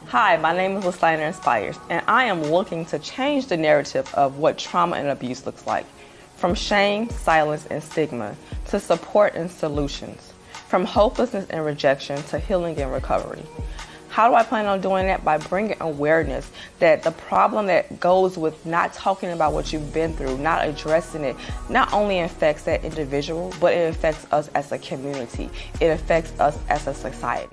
Hi, my name is Listiner Inspires, and I am looking to change the narrative of what trauma and abuse looks like. From shame, silence, and stigma, to support and solutions. From hopelessness and rejection to healing and recovery. How do I plan on doing that? By bringing awareness that the problem that goes with not talking about what you've been through, not addressing it, not only affects that individual, but it affects us as a community. It affects us as a society.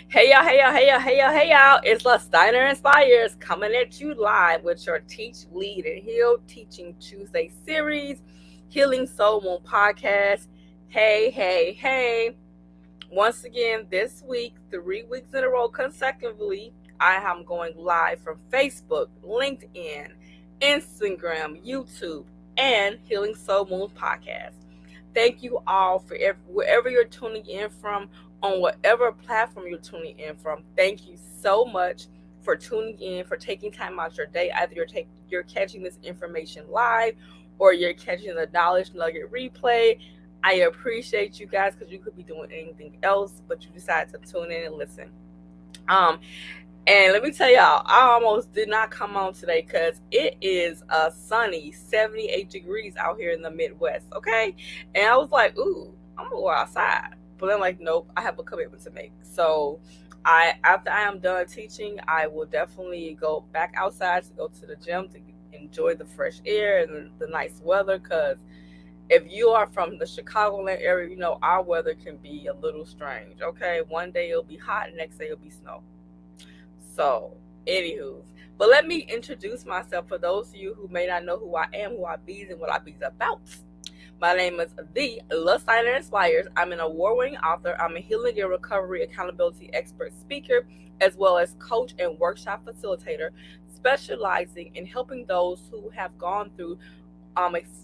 Hey y'all, it's Listiner Inspires coming at you live with your Teach, Lead, and Heal Teaching Tuesday series, Healing Soul Moon podcast. Hey. Once again, this week, 3 weeks in a row consecutively, I am going live from Facebook, LinkedIn, Instagram, YouTube, and Healing Soul Moon podcast. Thank you all for wherever you're tuning in from, on whatever platform you're tuning in from. Thank you so much for tuning in, for taking time out your day. Either you're catching this information live or you're catching the Knowledge Nugget replay. I appreciate you guys because you could be doing anything else, but you decided to tune in and listen. And let me tell y'all, I almost did not come on today because it is a sunny 78 degrees out here in the Midwest, okay? And I was like, ooh, I'm going to go outside. But I'm like, nope, I have a commitment to make. So after I am done teaching, I will definitely go back outside to go to the gym to enjoy the fresh air and the nice weather. Because if you are from the Chicagoland area, you know our weather can be a little strange, okay? One day it'll be hot, the next day it'll be snow. So, anywho, but let me introduce myself for those of you who may not know who I am, who I be, and what I be about. My name is The Listiner Inspires. I'm an award-winning author. I'm a healing and recovery accountability expert speaker, as well as coach and workshop facilitator, specializing in helping those who have gone through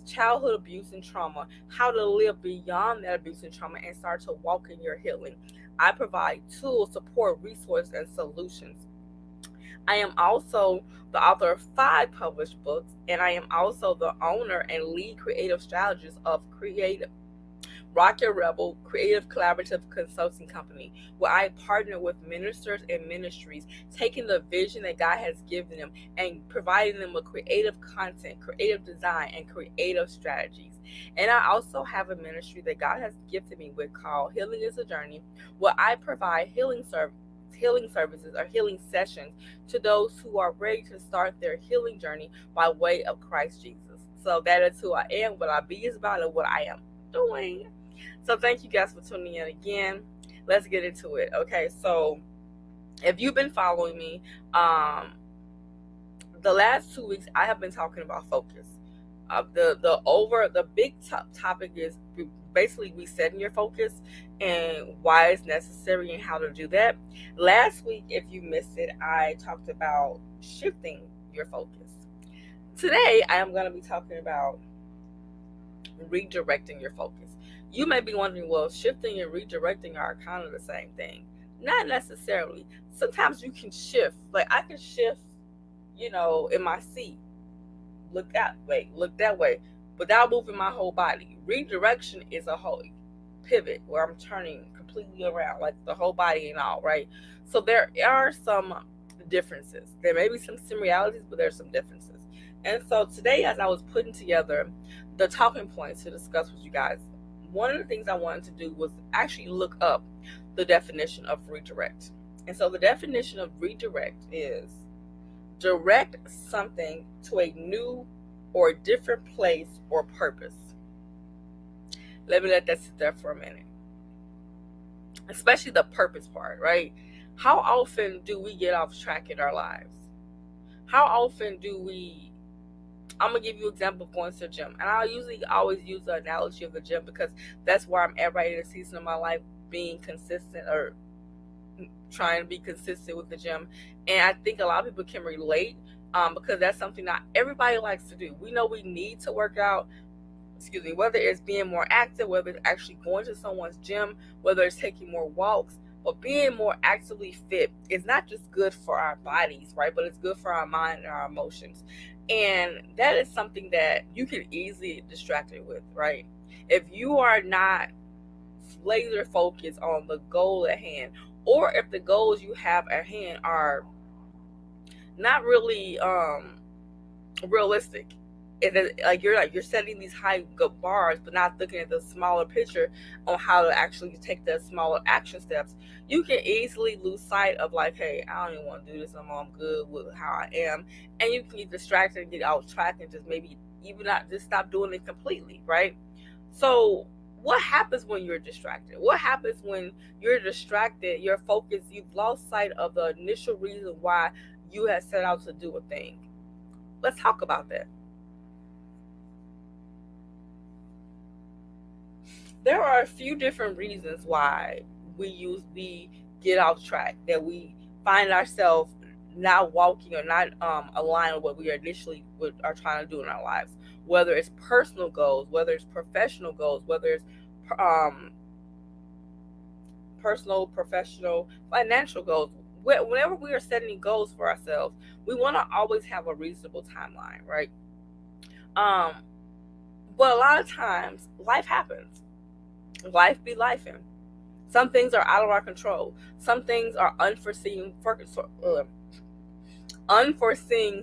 childhood abuse and trauma, how to live beyond that abuse and trauma and start to walk in your healing. I provide tools, support, resources, and solutions. I am also the author of 5 published books, and I am also the owner and lead creative strategist of Rock Your Rebel Creative Collaborative Consulting Company, where I partner with ministers and ministries, taking the vision that God has given them and providing them with creative content, creative design, and creative strategies. And I also have a ministry that God has gifted me with called Healing is a Journey, where I provide healing services or healing sessions to those who are ready to start their healing journey by way of Christ Jesus. So that is who I am, what I be is about, and what I am doing. So thank you guys for tuning in again. Let's get into it. Okay, so if you've been following me, the last 2 weeks I have been talking about focus. The big topic is basically resetting your focus and why it's necessary and how to do that. Last week, if you missed it, I talked about shifting your focus. Today, I am going to be talking about redirecting your focus. You may be wondering, well, shifting and redirecting are kind of the same thing. Not necessarily. Sometimes you can shift. Like I can shift, in my seat. Look that way, without moving my whole body. Redirection is a whole pivot where I'm turning completely around, like the whole body and all, right? So there are some differences. There may be some similarities, but there's some differences. And so today, as I was putting together the talking points to discuss with you guys, one of the things I wanted to do was actually look up the definition of redirect. And so the definition of redirect is direct something to a new or different place or purpose. Let me let that sit there for a minute. Especially the purpose part, right? How often do we get off track in our lives? How often I'm going to give you an example of going to the gym. And I'll usually always use the analogy of the gym because that's where I'm at right in the season of my life, being consistent or trying to be consistent with the gym. And I think a lot of people can relate because that's something not everybody likes to do. We know we need to work out, whether it's being more active, whether it's actually going to someone's gym, whether it's taking more walks, but being more actively fit is not just good for our bodies, right? But it's good for our mind and our emotions. And that is something that you can easily get distracted with, right? If you are not laser focused on the goal at hand, or if the goals you have at hand are not really realistic, if it, like you're setting these high good bars but not looking at the smaller picture on how to actually take the smaller action steps, you can easily lose sight of like, hey, I don't even want to do this anymore, I'm good with how I am. And you can get distracted and get out track and just maybe even not just stop doing it completely, right? So what happens when you're distracted? What happens when you're distracted, you're focused, you've lost sight of the initial reason why you had set out to do a thing? Let's talk about that. There are a few different reasons why we get off track, that we find ourselves not walking or not aligned with what we are trying to do in our lives. Whether it's personal goals, whether it's professional goals, whether it's um, personal, professional, financial goals. Whenever we are setting goals for ourselves, we want to always have a reasonable timeline, right? Um, but a lot of times, life happens. Life be lifing. Some things are out of our control. Some things are unforeseen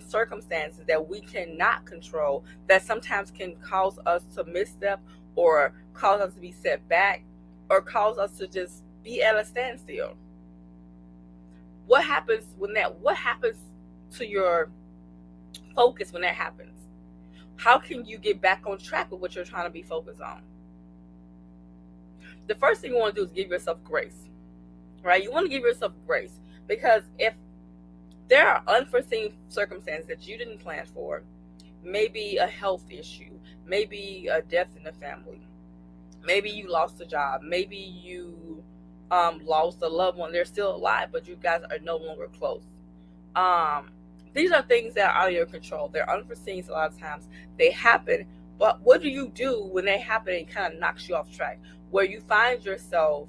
circumstances that we cannot control, that sometimes can cause us to misstep or cause us to be set back or cause us to just be at a standstill. What happens to your focus when that happens? How can you get back on track with what you're trying to be focused on? The first thing you want to do is give yourself grace, right? You want to give yourself grace, because if there are unforeseen circumstances that you didn't plan for, maybe a health issue, maybe a death in the family, maybe you lost a job, maybe you lost a loved one, they're still alive, but you guys are no longer close. These are things that are out of your control. They're unforeseen, so a lot of times they happen. But what do you do when they happen and it kind of knocks you off track, where you find yourself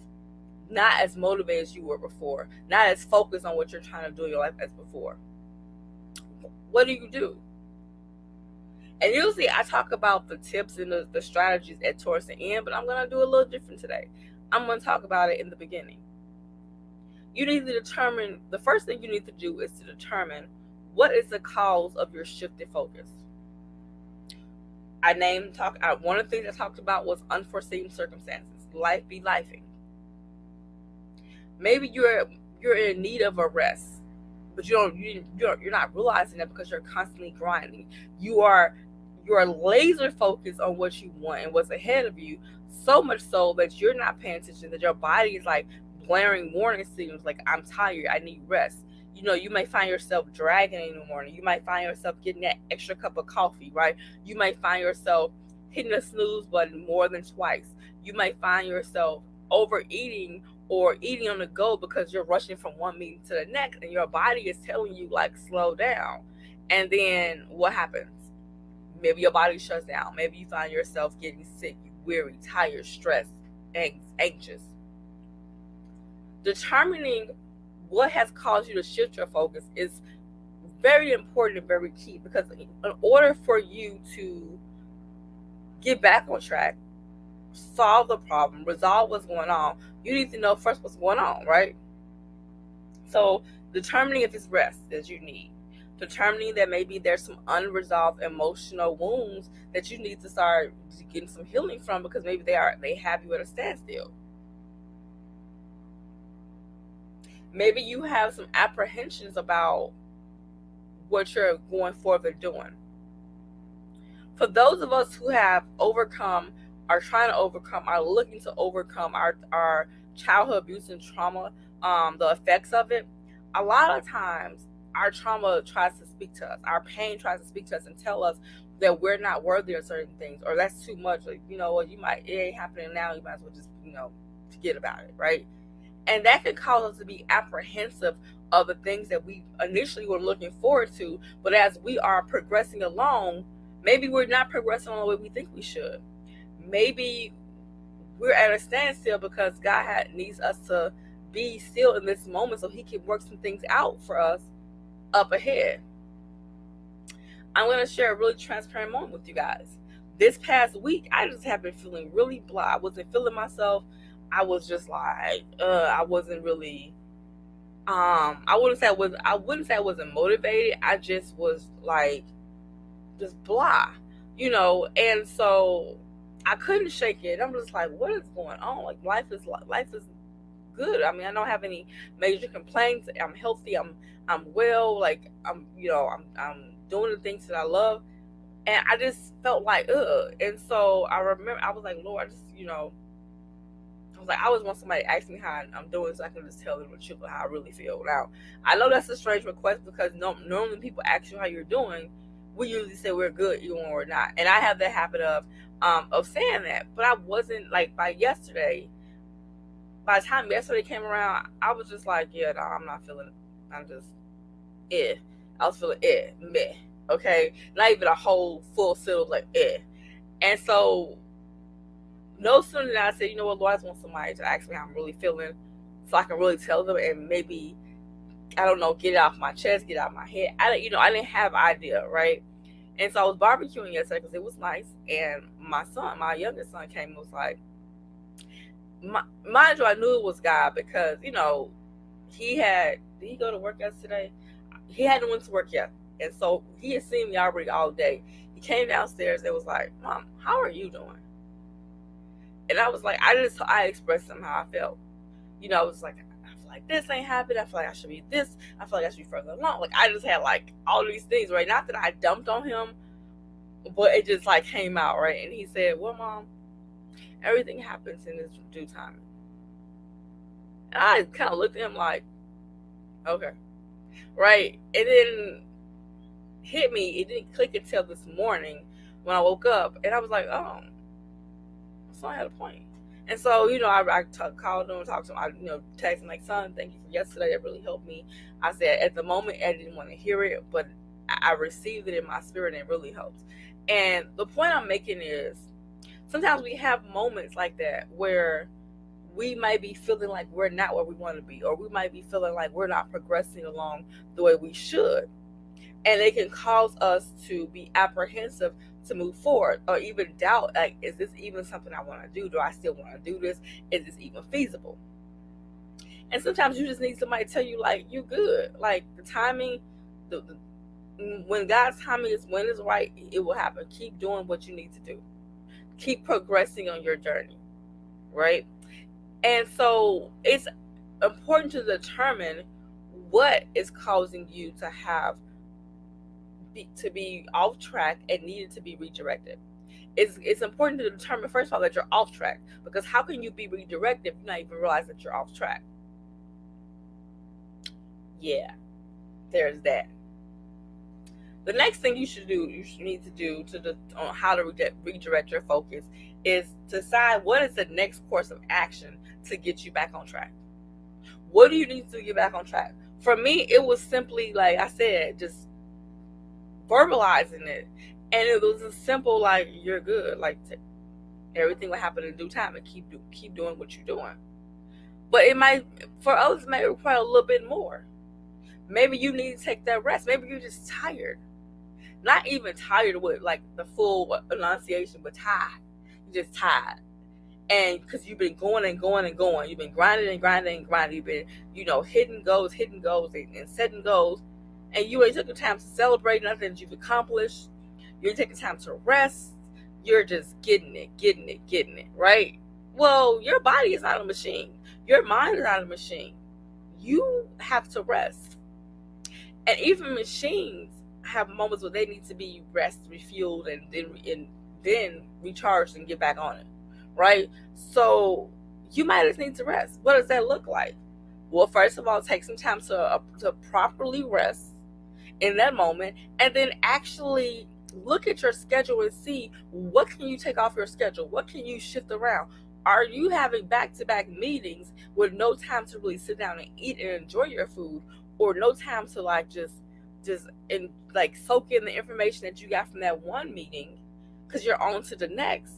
not as motivated as you were before, not as focused on what you're trying to do in your life as before? What do you do? And usually I talk about the tips and the strategies towards the end, but I'm going to do a little different today. I'm going to talk about it in the beginning. You need to determine, the first thing you need to do is to determine what is the cause of your shifted focus. One of the things I talked about was unforeseen circumstances. Life be lifing. Maybe you're in need of a rest, but you're not realizing that because you're constantly grinding. You're laser focused on what you want and what's ahead of you, so much so that you're not paying attention, that your body is like blaring warning signals like, I'm tired, I need rest. You may find yourself dragging in the morning. You might find yourself getting that extra cup of coffee, right? You might find yourself hitting the snooze button more than twice. You might find yourself overeating or eating on the go because you're rushing from one meeting to the next, and your body is telling you like, slow down. And then what happens? Maybe your body shuts down. Maybe you find yourself getting sick, weary, tired, stressed, anxious. Determining what has caused you to shift your focus is very important and very key, because in order for you to get back on track, solve the problem, resolve what's going on, you need to know first what's going on, right? So determining if it's rest that you need, determining that maybe there's some unresolved emotional wounds that you need to start getting some healing from, because maybe they have you at a standstill. Maybe you have some apprehensions about what you're going forward doing. For those of us who have overcome, are trying to overcome, are looking to overcome our childhood abuse and trauma, the effects of it, a lot of times our trauma tries to speak to us. Our pain tries to speak to us and tell us that we're not worthy of certain things, or that's too much. Like, it ain't happening now. You might as well just, forget about it, right? And that can cause us to be apprehensive of the things that we initially were looking forward to. But as we are progressing along, maybe we're not progressing the way we think we should. Maybe we're at a standstill because God needs us to be still in this moment so he can work some things out for us up ahead. I'm going to share a really transparent moment with you guys. This past week, I just have been feeling really blah. I wasn't feeling myself. I was just like, I wasn't really, I wouldn't say I wasn't motivated. I just was like, just blah, and so I couldn't shake it. I'm just like, what is going on? Like, life is good. I mean, I don't have any major complaints. I'm healthy. I'm well. Like, I'm doing the things that I love, and I just felt like ugh. And so I remember I was like, Lord, I just I was like, I always want somebody to ask me how I'm doing, so I can just tell them the truth of how I really feel. Now, I know that's a strange request because normally people ask you how you're doing, we usually say we're good even when we're not. And I have the habit of saying that, but I wasn't like by the time yesterday came around, I was just like, yeah, no, I'm not feeling it. I'm just, I was feeling meh. Okay, not even a whole full sit, like And so no sooner than I said, you know what, Lord, I just want somebody to ask me how I'm really feeling, so I can really tell them, and maybe, I don't know, get it off my chest, get it out of my head. I didn't have an idea, right? And so I was barbecuing yesterday because it was nice, and my youngest son came and was like, mind you, I knew it was God because, did he go to work yesterday? He hadn't went to work yet. And so he had seen me already all day. He came downstairs and was like, Mom, how are you doing? And I was like, I expressed to him how I felt. I was like, I feel like this ain't happened. I feel like I should be this. I feel like I should be further along. Like, I just had like all these things, right? Not that I dumped on him, but it just like came out, right? And he said, well, Mom, everything happens in its due time. And I kind of looked at him like, okay, right? And then hit me. It didn't click until this morning when I woke up, and I was like, oh, so I had a point. And so, I called him, talked to him, I texted him like, son, thank you for yesterday. That really helped me. I said, at the moment, I didn't want to hear it, but I received it in my spirit, and it really helped. And the point I'm making is, sometimes we have moments like that where we might be feeling like we're not where we want to be, or we might be feeling like we're not progressing along the way we should. And it can cause us to be apprehensive to move forward, or even doubt, like, is this even something I want to do? Do I still want to do this? Is this even feasible? And sometimes you just need somebody to tell you, like, you're good. Like, the timing, when God's timing is when it's right, it will happen. Keep doing what you need to do. Keep progressing on your journey, right? And so it's important to determine what is causing you to be off track and needed to be redirected. It's important to determine, first of all, that you're off track, because how can you be redirected if you not even realize that you're off track? Yeah, there's that. The next thing you need to do on how to redirect your focus is decide what is the next course of action to get you back on track. What do you need to get back on track? For me, it was simply, like I said, just verbalizing it. And it was a simple, like, you're good. Like, everything will happen in due time, and keep doing what you're doing. But for others, it might require a little bit more. Maybe you need to take that rest. Maybe you're just tired. Not even tired with like the full enunciation, but tired. You're just tired. And because you've been going and going and going. You've been grinding and grinding and grinding. You've been, hitting goals and setting goals. And you ain't taking time to celebrate nothing that you've accomplished. You're taking time to rest. You're just getting it, right? Well, your body is not a machine. Your mind is not a machine. You have to rest. And even machines have moments where they need to be refueled, and then recharged and get back on it, right? So you might just need to rest. What does that look like? Well, first of all, take some time to properly rest in that moment, and then actually look at your schedule and see what can you take off your schedule, what can you shift around. Are you having back-to-back meetings with no time to really sit down and eat and enjoy your food, or no time to like just soak in the information that you got from that one meeting because you're on to the next?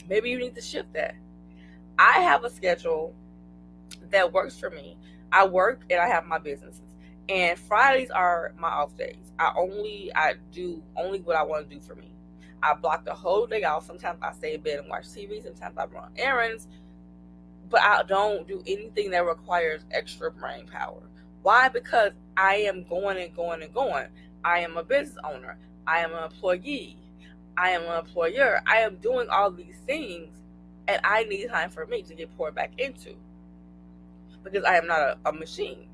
Maybe you need to shift that. I have a schedule that works for me. I work and I have my businesses. And Fridays are my off days. I do only what I want to do for me. I block the whole day off. Sometimes I stay in bed and watch TV. Sometimes I run errands. But I don't do anything that requires extra brain power. Why? Because I am going and going and going. I am a business owner. I am an employee. I am an employer. I am doing all these things, and I need time for me to get poured back into, because I am not a machine.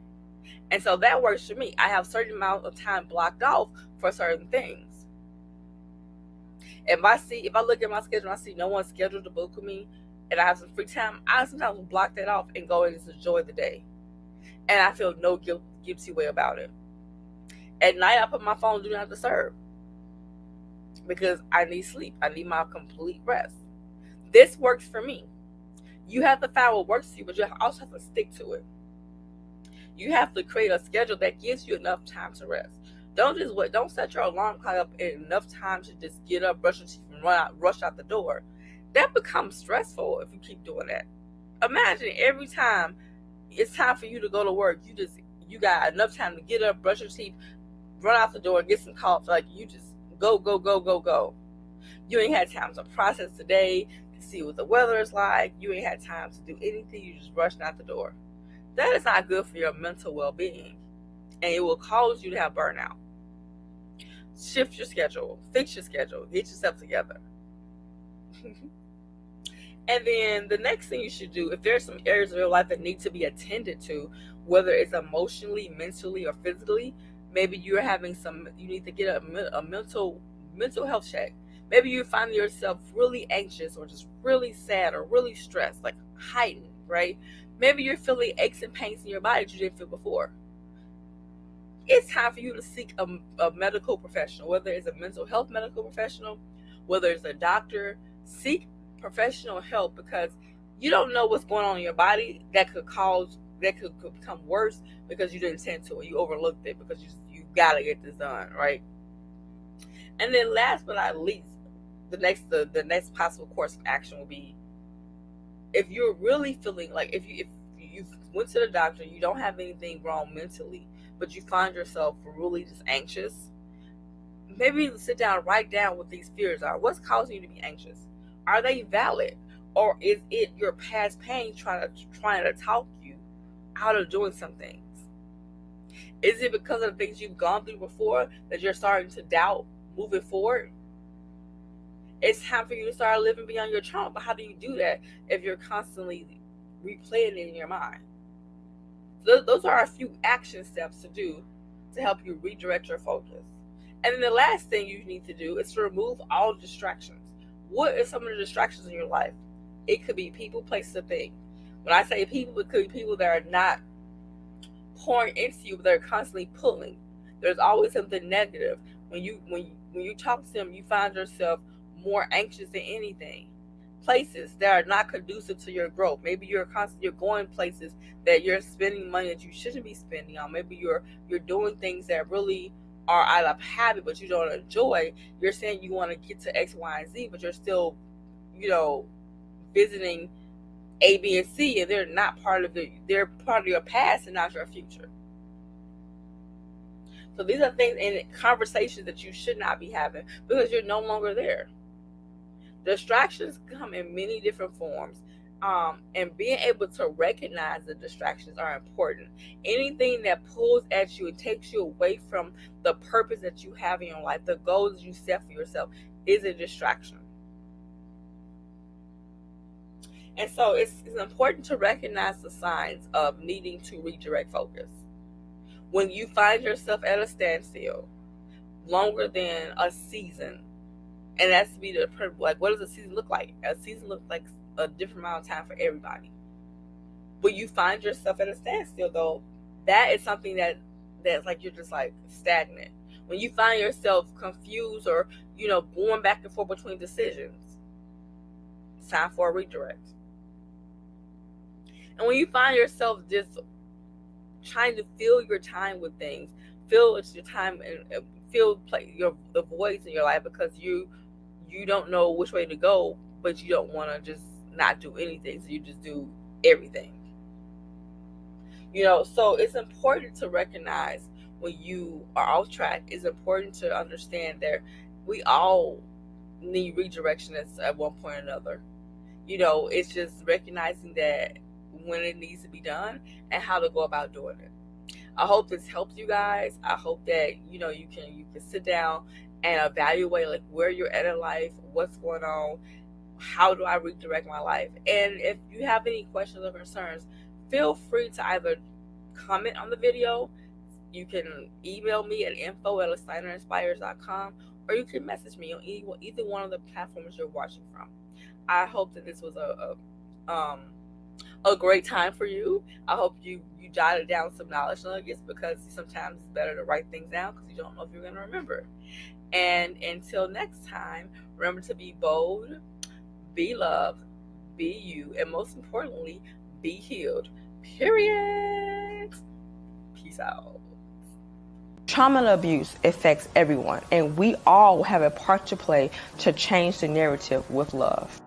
And so that works for me. I have a certain amount of time blocked off for certain things. If I look at my schedule and I see no one scheduled to book with me and I have some free time, I sometimes will block that off and go and just enjoy the day. And I feel no guilty way about it. At night, I put my phone do not disturb, because I need sleep. I need my complete rest. This works for me. You have to find what works for you, but you also have to stick to it. You have to create a schedule that gives you enough time to rest. Don't set your alarm clock up in enough time to just get up, brush your teeth, and rush out the door. That becomes stressful if you keep doing that. Imagine every time it's time for you to go to work, you got enough time to get up, brush your teeth, run out the door, get some coffee. Like, you just go, go, go, go, go. You ain't had time to process the day, to see what the weather is like. You ain't had time to do anything. You just rushing out the door. That is not good for your mental well-being, and it will cause you to have burnout. Shift your schedule, fix your schedule, get yourself together. And then the next thing you should do, if there's some areas of your life that need to be attended to, whether it's emotionally, mentally, or physically, maybe you need to get a mental health check. Maybe you're finding yourself really anxious, or just really sad, or really stressed, like heightened, right? Maybe you're feeling aches and pains in your body that you didn't feel before. It's time for you to seek a medical professional, whether it's a mental health medical professional, whether it's a doctor. Seek professional help, because you don't know what's going on in your body that could become worse because you didn't tend to it. You overlooked it because you gotta get this done, right? And then last but not least, the next possible course of action will be, if you're really feeling like, if you went to the doctor, you don't have anything wrong mentally, but you find yourself really just anxious, maybe sit down and write down what these fears are. What's causing you to be anxious? Are they valid? Or is it your past pain trying to talk you out of doing some things? Is it because of the things you've gone through before that you're starting to doubt moving forward? It's time for you to start living beyond your trauma. But how do you do that if you're constantly replaying it in your mind? So those are a few action steps to do to help you redirect your focus. And then the last thing you need to do is to remove all distractions. What are some of the distractions in your life? It could be people, places, or things. When I say people, it could be people that are not pouring into you, but they're constantly pulling. There's always something negative. When you talk to them, you find yourself more anxious than anything. Places that are not conducive to your growth. Maybe you're going places that you're spending money that you shouldn't be spending on. Maybe you're doing things that really are out of habit but you don't enjoy. You're saying you want to get to X, Y, and Z, but you're still, visiting A, B, and C, and they're part of your past and not your future. So these are things and conversations that you should not be having because you're no longer there. Distractions come in many different forms. And being able to recognize the distractions are important. Anything that pulls at you and takes you away from the purpose that you have in your life, the goals you set for yourself, is a distraction. And so it's important to recognize the signs of needing to redirect focus. When you find yourself at a standstill longer than a season, and that's to be like, what does a season look like? A season looks like a different amount of time for everybody. When you find yourself at a standstill, though, that is something that's like you're just like stagnant. When you find yourself confused or going back and forth between decisions, it's time for a redirect. And when you find yourself just trying to fill your time with things, fill your time and fill the voids in your life because you don't know which way to go, but you don't want to just not do anything, so you just do everything. So it's important to recognize when you are off track, it's important to understand that we all need redirection at one point or another. It's just recognizing that when it needs to be done and how to go about doing it. I hope this helps you guys. I hope that you can sit down and evaluate like where you're at in life, what's going on, how do I redirect my life. And if you have any questions or concerns, feel free to either comment on the video, you can email me at info@listiner.com, or you can message me on either one of the platforms you're watching from. I hope that this was a great time for you. I hope you jotted down some knowledge nuggets, because sometimes it's better to write things down because you don't know if you're going to remember. And until next time, remember to be bold, be loved, be you, and most importantly, be healed. Period. Peace out. Trauma and abuse affects everyone, and we all have a part to play to change the narrative with love.